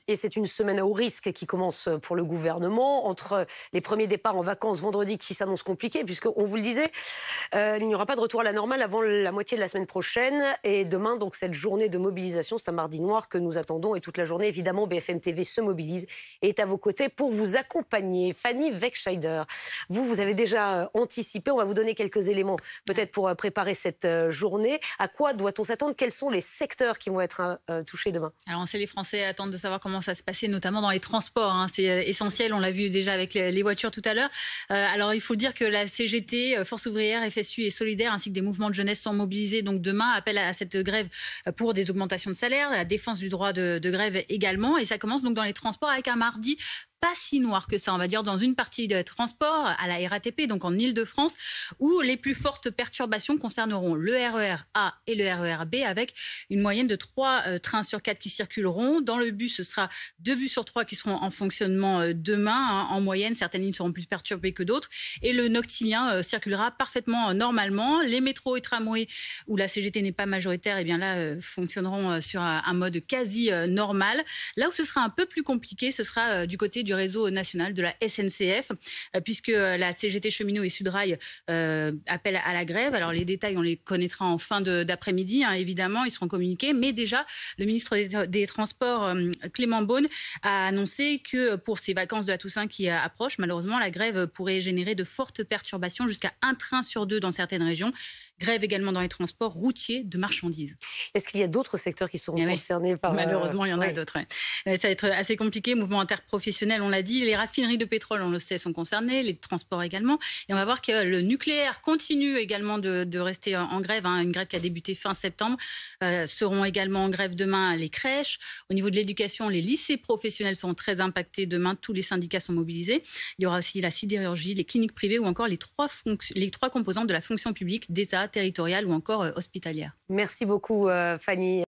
et c'est une semaine à haut risque qui commence pour le gouvernement, entre les premiers départs en vacances vendredi qui s'annoncent compliqués, puisqu'on vous le disait, il n'y aura pas de retour à la normale avant la moitié de la semaine prochaine. Et demain, donc, cette journée de mobilisation, c'est un mardi noir que nous attendons. Et toute la journée, évidemment, BFM TV se mobilise et est à vos côtés pour vous accompagner. Fanny Wegscheider, vous avez déjà anticipé. On va vous donner quelques éléments, peut-être pour préparer cette journée. À quoi doit-on s'attendre? Quels sont les secteurs qui vont être touchés demain? Alors, on sait les Français attendent de savoir comment ça se passait, notamment dans les transports. C'est essentiel, on l'a vu déjà avec les voitures tout à l'heure. Alors, il faut dire que la CGT, Force ouvrière, FSU et Solidaire, ainsi que des mouvements de jeunesse sont mobilisés. Donc demain, appel à cette grève pour des augmentations de salaire, la défense du droit de grève également. Et ça commence donc dans les transports avec un mardi pas si noir que ça, on va dire, dans une partie de transport à la RATP, donc en Île-de-France, où les plus fortes perturbations concerneront le RER A et le RER B, avec une moyenne de 3 trains sur 4 qui circuleront. Dans le bus, ce sera 2 bus sur 3 qui seront en fonctionnement demain. En moyenne, certaines lignes seront plus perturbées que d'autres. Et le noctilien circulera parfaitement normalement. Les métros et tramways, où la CGT n'est pas majoritaire, et bien là, fonctionneront sur un mode quasi normal. Là où ce sera un peu plus compliqué, ce sera du côté du réseau national de la SNCF, puisque la CGT Cheminots et Sudrail appellent à la grève. Alors les détails, on les connaîtra en fin d'après-midi, évidemment, ils seront communiqués. Mais déjà, le ministre des Transports, Clément Beaune, a annoncé que pour ces vacances de la Toussaint qui approchent, malheureusement, la grève pourrait générer de fortes perturbations, jusqu'à 1 train sur 2 dans certaines régions. Grève également dans les transports routiers de marchandises. Est-ce qu'il y a d'autres secteurs qui seront concernés par... Malheureusement, il y en a d'autres. Ça va être assez compliqué. Mouvement interprofessionnel, on l'a dit. Les raffineries de pétrole, on le sait, sont concernées. Les transports également. Et on va voir que le nucléaire continue également de rester en grève. Une grève qui a débuté fin septembre. Seront également en grève demain les crèches. Au niveau de l'éducation, les lycées professionnels seront très impactés demain. Tous les syndicats sont mobilisés. Il y aura aussi la sidérurgie, les cliniques privées ou encore les trois composantes de la fonction publique, d'État, territoriale ou encore hospitalière. Merci beaucoup, Fanny.